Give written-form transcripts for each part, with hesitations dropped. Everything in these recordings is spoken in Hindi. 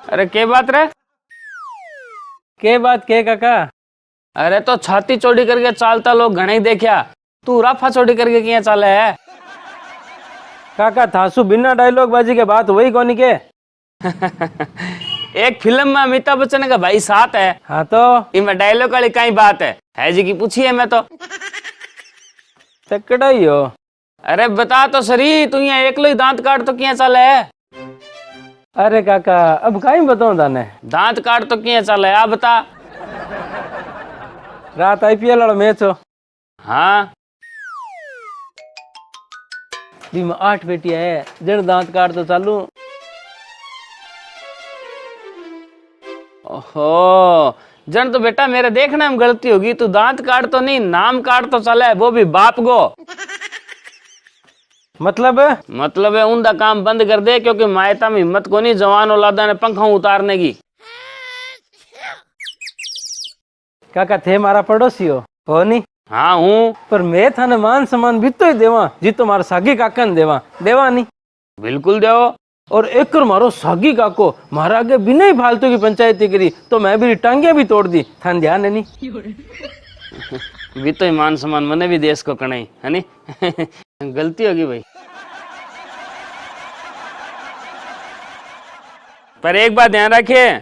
अरे के बात रे? के बात के काका? अरे तो छाती चौड़ी करके चालता लोग घणे ही देखा, तू राफा चौड़ी करके किया चाले है? काका थासु बिना डायलॉग बाजी के बात वही कोनी के। एक फिल्म में अमिताभ बच्चन का भाई साथ है। हाँ तो इनमें डायलॉग वाली कई बात है जी की पूछी है मैं तो। तकड़ा ही हो। अरे बता तो सरी, तू यहाँ एकलो ही दांत काट तो किया चाले है? अरे काका अब कहीं बताऊं ताने। दांत काट तो किया चाले आ बता। रात आईपीएल वाला मैच हो। हाँ दी में 8 बेटियां है, जन दांत काट तो चालू। ओहो जन तो बेटा मेरे देखने में गलती होगी, तू दांत काट तो नहीं नाम काट तो चले, वो भी बाप गो। मतलब है उनका काम बंद कर दे, क्योंकि मायता में हिम्मत को नहीं जवान औलादा ने पंखा उतारने की। काका थे मारा पड़ोसी हो नहीं? हाँ हूँ। पर मैं थाने मान सम्मान भी तो ही देवा जी, तो मारा सागी काका ने देवा नहीं? बिल्कुल देव। और एक मारो सागी काको मारा आगे बिना ही फालतू की पंचायती करी तो मैं भी टांगिया भी तोड़ दी, थान ध्यान है नहीं? भी तो मान सम्मान मने भी देश को कनाई है नी। गलती होगी भाई। पर एक बात ध्यान रखिए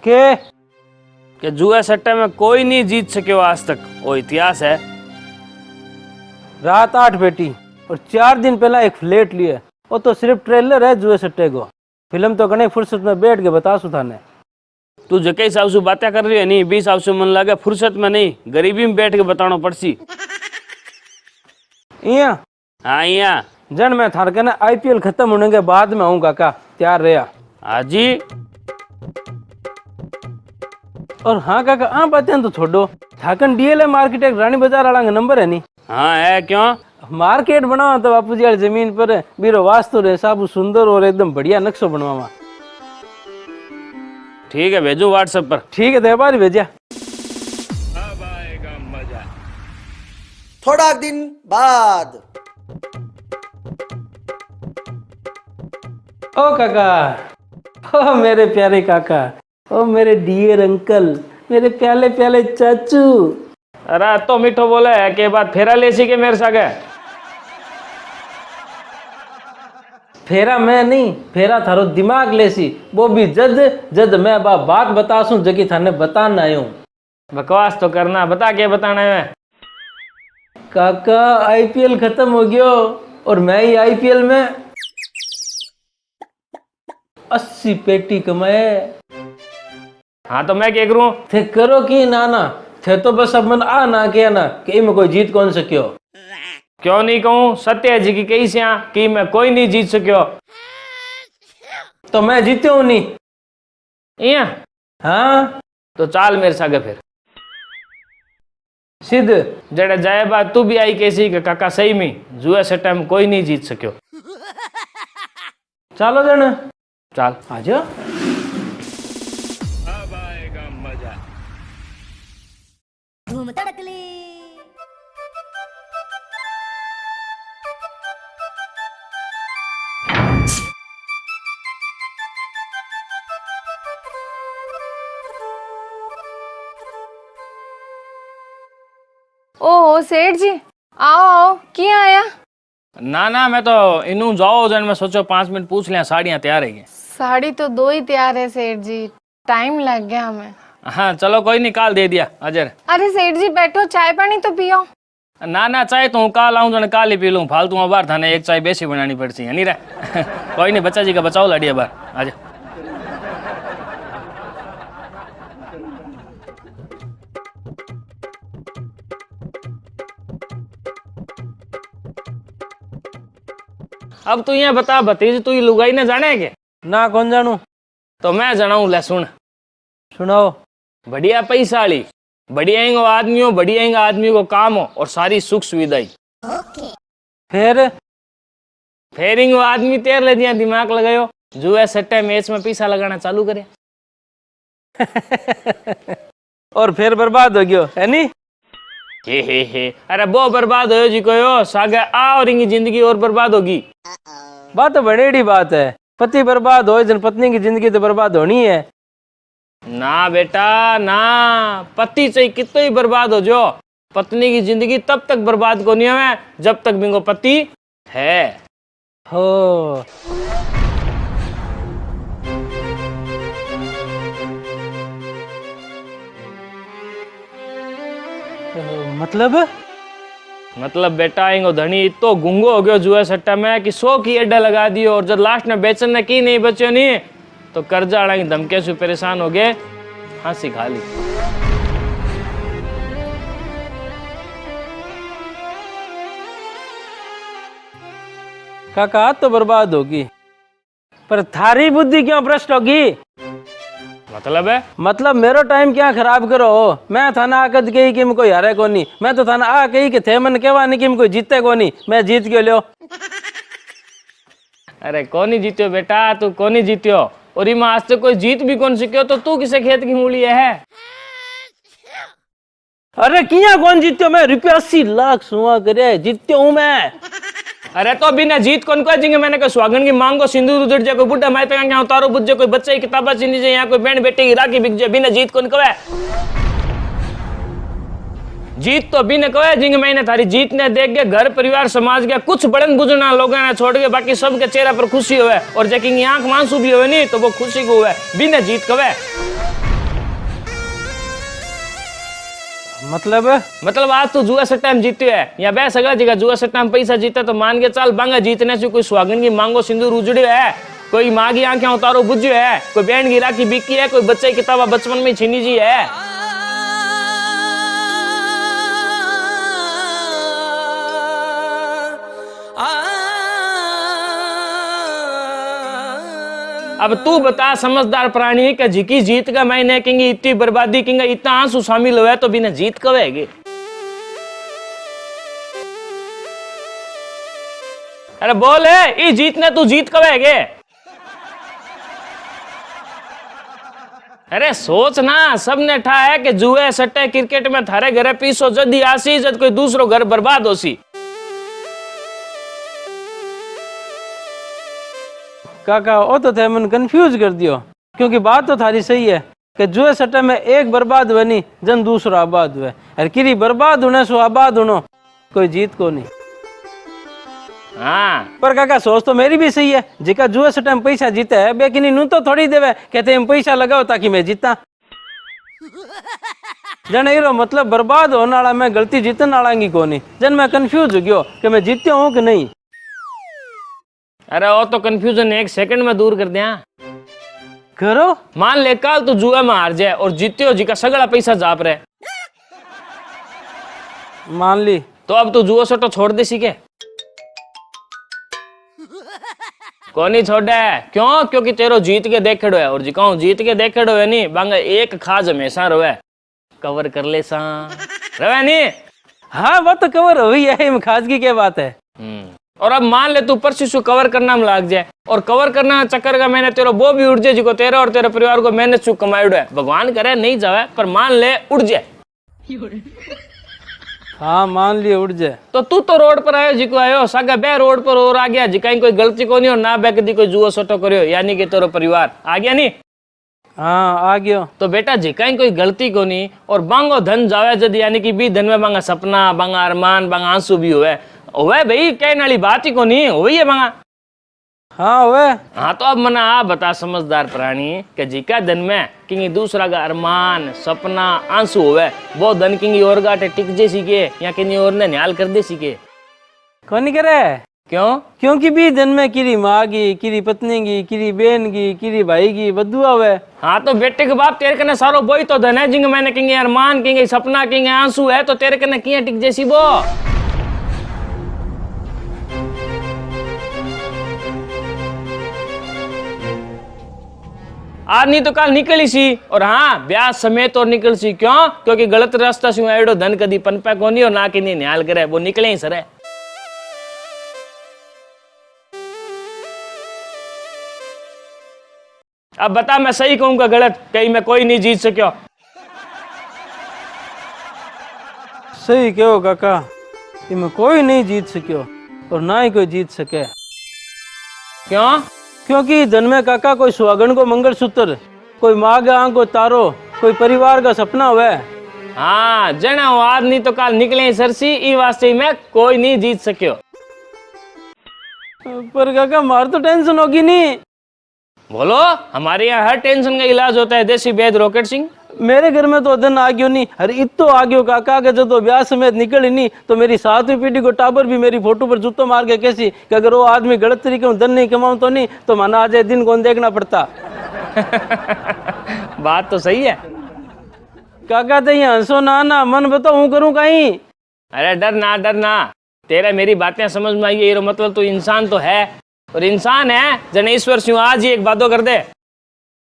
कि जुआ सट्टे में कोई नहीं जीत सके आज तक, वो इतिहास है। रात 8 बेटी और 4 दिन पहला एक फ्लैट लिए, वो तो सिर्फ ट्रेलर है जुए सट्टे को। फिल्म तो कने फुर्सत में बैठ के बता सु थाने। तू जके हिसाब से बातें कर रही है नहीं, 20 हिसाब से मन लगे फुर्सत में नहीं, गरीबी में बैठ के बताना पड़सी। इया हाँ यहाँ जन मैं थार के ना आईपीएल खत्म होने के बाद में आऊँ काका, तैयार रहा। हाजी। और हाँ काका हाँ बातें तो छोड़ो, थाकन डीएलएम आर्किटेक्ट रानी बाजार वाला का नंबर है नहीं? हाँ है, क्यों? मार्केट बनावा तो बापू जी वाली जमीन पर बीरो वास्तु रे साबु सुंदर और एकदम बढ़िया नक्शो बनवावा। ठीक है भेजू व्हाट्सएप पर। ठीक है तो बारी भेजा। अब आएगा मजा। थोड़ा दिन बाद। ओ काका, ओ मेरे प्यारे काका, ओ मेरे डियर अंकल, मेरे प्याले प्याले चाचू। अरे तो मीठो बोले है के बाद फेरा ले सी के मेरे सागे? फेरा मैं नहीं, फेरा थारो दिमाग लेसी, वो भी जद मैं बात बतासूं जगी थाने बताना आयो। बकवास तो करना, बता क्या बताना है? काका आईपीएल खत्म हो गयो और मैं ही आईपीएल में 80 पेटी कमाए। हाँ तो मैं क्या करूं? थे करो कि ना थे तो बस अब मन आ ना किया ना कि में कोई जीत कौन सक्यो। क्यों नहीं कहूं, सत्य है जी की कही से कि मैं कोई नहीं जीत सक्यो। तो मैं जीत्यो हूं नहीं? इया हाँ तो चाल मेरे सागे फिर। सिद्ध जड़े जाए बात तू भी आई कैसी कि काका सही में जुए से टाइम कोई नहीं जीत सक्यो। चलो जन चाल आजा। अब आएगा मजा। धूम तड़कली। ओहो सेठ जी, आओ किया आया? ना मैं तो इनू जाओ जन, मैं सोचो 5 मिनट पूछ लिया, साड़ियाँ तैयार है। साड़ी तो 2 ही तैयार है सेठ जी, टाइम लग गया हमें। हाँ चलो कोई नहीं, काल दे दिया अजर। अरे सेठ जी बैठो, चाय पानी तो पियो। ना चाहे तो काल आऊं जन काल ही पी लूं, फालतू बार थाने एक चाय बेसी बनानी पड़ती है नहीं रे। कोई नहीं, बच्चा जी का बचाओ लड़िया बार आजा। अब तू यहाँ बता भतीज, तू लुगाई ने जाने है के? ना कौन जानू? तो मैं जनाऊं, ले सुन। सुनाओ। बढ़िया पैसा वाली, बढ़िया आदमियों को काम हो और सारी सुख सुविधाई। फिर इंगो आदमी तेर ले दिया, दिमाग लगायो, जुए सट्टे मैच में पैसा लगाना चालू करे। और फिर बर्बाद हो गयो है नी? हे अरे वो बर्बाद हो जी कोयो सागे आ, और इनकी जिंदगी और बर्बाद होगी। बात तो बड़ी बात है, पति बर्बाद हो जन पत्नी की जिंदगी तो बर्बाद होनी है। ना बेटा ना, पति चाहे कितो ही बर्बाद हो जो, पत्नी की जिंदगी तब तक बर्बाद को नहीं है जब तक बिंगो पति है। हो मतलब बेटा इंगो धनी इतो गुंगो हो गयो जुए सट्टा में कि 100 की अड्डा लगा दियो, और जब लास्ट में बेचने की नहीं बच्चों नहीं तो कर्जा वाला की धमके से परेशान हो गए, हंसी खा ली। काका तो बर्बाद होगी, पर थारी बुद्धि क्यों भ्रष्ट होगी? मतलब है मतलब मेरो टाइम क्या खराब करो। मैं थाना आकद कही कि कोई हारे कोनी, मैं तो थाना आ कही कि थे मन केवा नहीं कि कोई जीते कोनी, मैं जीत क्यों लियो? अरे कौन जीत्यो बेटा, तू कौन जीत्यो, और इमा आज तक कोई जीत भी कौन सिक्यो, तो तू किसे खेत की मूली है? अरे किया कौन जीत्यो? मैं रुपया 80 लाख सुआ करे जीत्यो हूं मैं। अरे तो बिना जीत कौन को जिंगे मैंने कोई स्वागन की मांगो सिंदूर उजड़ जाए, कोई बुढ़ा माई पे क्या उतारो बुझ जाए, कोई बच्चे की किताबा चीनी जाए, यहाँ कोई बहन बेटे की राखी बिक जाए, बिना जीत कौन कवे? जीत तो बिना कवे जिंगे मैंने थारी जीत ने देख के घर परिवार समाज के कुछ बड़न बुजुर्ग लोगों ने छोड़ के बाकी सबके चेहरा पर खुशी होवे, और जेकी आंख मांसू भी होवे नहीं तो वो खुशी को हुए, बिना जीत कवे। मतलब आज तू जुआ सट्टा में जीत्यो है, या बे सगला जगह जुआ सट्टा में पैसा जीता तो मान के चल बांगा जीतने से कोई स्वागन की मांगो सिंदूर उजड़ियो है, कोई माँ की आंखें उतारो बुझ्यो है, कोई बहन की राखी बिकी है, कोई बच्चे की किताबा बचपन में छीनी जी है। अब तू बता समझदार प्राणी का झिकी जीत का मैंने कहेंगे इतनी बर्बादी कहेंगे इतना आंसू शामिल हुआ है तो बिना जीत कवेगी? अरे बोल है ये जीतने तू जीत कवेगे? अरे सोच ना, सबने ठा है कि जुए सट्टे क्रिकेट में थारे घरे पीसो जदी आसी जद कोई दूसरो घर बर्बाद होसी। काका वो तो थे मन कंफ्यूज कर दियो, क्योंकि बात तो थारी सही है कि जुए सट्टे में एक बर्बाद हुए नहीं जन दूसरा आबाद हुए, और किरी बर्बाद होने सो आबाद होनो कोई जीत को नहीं। हाँ पर काका सोच तो मेरी भी सही है, जिका जुए सट्टे में पैसा जीते है बेकिनी नू तो थोड़ी देवे, कहते हैं पैसा लगाओ ताकि मैं जीता। जन इरो मतलब बर्बाद होने वाला मैं गलती जीतने वाला की कोनी, जन मैं कंफ्यूज हो गयो कि मैं जीत्यो हूँ कि नहीं। अरे वो तो कंफ्यूजन एक सेकंड में दूर कर दिया करो। मान ले कल तू जुआ में हार जाए और जीत्यो जी का सगला पैसा जाप रहे, मान ली तो अब तू जुआ सट्टो छोड़ दे सीखे? कौन नहीं छोड़ा है? क्यों? क्योंकि तेरो जीत के देखेड़ो है, और जी कहूं जीत के देखेड़ो है नहीं बांगा एक खाज हमेशा रोवे, कवर कर ले सा रवे नहीं। हाँ वो तो कवर हो है, खास की क्या बात है। और अब मान ले तू परसों कवर करना में लाग जाए, और कवर करना चक्कर का मैंने तेरा वो भी उड़ जाए जिको तेरा और तेरे परिवार को मेहनत से कमाइडो है, भगवान करे नहीं जावे पर मान ले उड़ जाए। हाँ मान लिए उड़ जाए, तो तू तो रोड पर आयो जिको आयो सागा बे रोड पर और आ गया जिका कोई गलती को नहीं और ना बे कदी कोई जुआ सट्टो करियो, यानी कि तेरा परिवार आ गया नहीं। हाँ आ गयो। तो बेटा जिका कोई गलती को नहीं और बांगो धन जावे जद, यानी कि भी धन में बांगा सपना बांगा अरमान बांगा आंसू भी हुए ओवे भाई कहने वाली बात ही को नहीं हुई है बांगा। हाँ हुए। हाँ तो अब मना आप बता समझदार प्राणी के जिका धन में किंगी दूसरा का अरमान सपना आंसू हुए वो धन किंगी और गाटे टिक जे सीखे या किन्हीं और ने न्याल कर दे सीखे कौन नहीं करे? क्यों? क्योंकि भी धन में किरी माँ की किरी पत्नी की किरी बहन की किरी भाई की बदुआ हुए। हाँ तो बेटे के बाप तेरे कने सारो बोई तो धन है जिंग मैंने किंगे अरमान किंगे सपना किंगे आंसू है, तो तेरे कने किया टिक जैसी वो। आज नहीं तो कल निकली सी, और हाँ ब्याह समेत और निकल सी। क्यों? क्योंकि गलत रास्ता से एडो धन कदी पनपा कोनी और ना कि नहीं न्याल करे वो निकले ही सरे। अब बता मैं सही कहूंगा गलत? कहीं मैं कोई नहीं जीत सक्यो। सही कहो काका, इनमें कोई नहीं जीत सक्यो और ना ही कोई जीत सके। क्यों? क्योंकि धन में काका कोई सुहागन को मंगलसूत्र, कोई माँ का आंख को तारो, कोई परिवार का सपना हुआ। हाँ जना वो आज नहीं तो काल निकले सरसी ई वास्ते में कोई नहीं जीत सक्यो। पर काका मार तो टेंशन होगी नहीं। बोलो हमारे यहाँ हर टेंशन का इलाज होता है देसी वैद्य रॉकेट सिंह। मेरे घर में तो धन आ गयो नहीं, अरे इतो आ गयो काका के जो तो ब्याह समेत निकल ही नहीं तो मेरी 7वीं पीढ़ी को टाबर भी मेरी फोटो पर जूतो मार के कैसी कि अगर वो आदमी गलत तरीके में धन नहीं कमाऊं तो नहीं तो माना आज दिन कौन देखना पड़ता। बात तो सही है काका तो यहाँ हंसो ना मन बताओ हूँ करूँ कहीं। अरे डर ना तेरा मेरी बातें समझ में आई है ये मतलब तो इंसान तो है और इंसान है जन ईश्वर सिंह आज ही एक बातों कर दे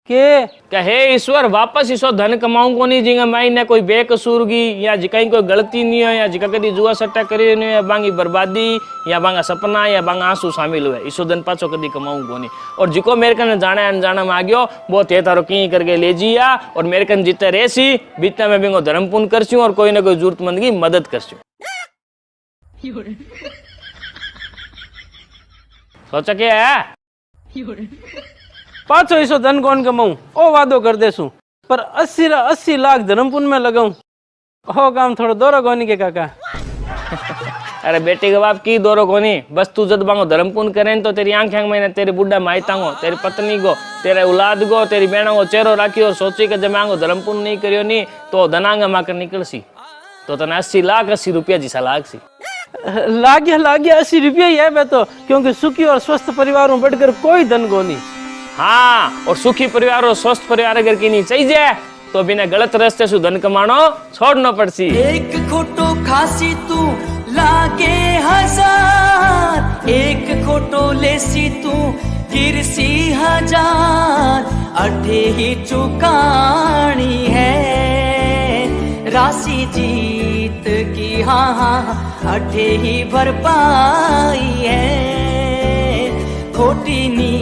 के हे ईश्वर वापस इसो धन कमाऊं को नहीं जिंगा माई ने कोई बेकसूर की या कहीं कोई गलती नहीं हो या जिका कदी जुआ सट्टा करी नहीं हो बांगी बर्बादी या बांगा सपना या बांगा आंसू शामिल हुए इसो धन पाछो कदी कमाऊं को नहीं और जिको मेरे कन जाने अनजाना में आ गयो वो थे तारो की करके ले जिया और मेरे कन जितने रेसी बीतना में बिंगो धर्म पुण्य करछू और कोई ना कोई जरूरतमंद की मदद करछू। सोचा क्या है पाछो इसो धन कौन कमाऊं ओ वादो कर देसू पर 80 लाख धर्मपुन में लगाऊं ओ काम थोड़ा दौरो कोनी के काका। अरे बेटे के बाप की दौरो कोनी बस तू जद बांगो धर्मपुन करें तो तेरी आंखें में तेरे बुढ़ा मायता को तेरी पत्नी को तेरे औलाद को तेरी बहनों को चेहरो राखी और सोची के जब मांगो धर्मपुन नहीं करियो नहीं तो धनांग माकर निकल सी तो तना 80 रुपया जिसा लाग सी लाग गया 80 रुपया ही है बे तो क्योंकि सुखी और स्वस्थ परिवार में बढ़कर कोई धन को नहीं। हाँ और सुखी परिवार और स्वस्थ परिवार अगर की नहीं चाहिए तो बिना गलत रास्ते से धन कमानो छोड़ना पड़सी। एक खोटो खासी तू लागे 1000 एक खोटो लेसी तू गिरसी 1000 अठे ही चुकानी है राशि जीत की हाँ अठे ही भरपाई है खोटी नी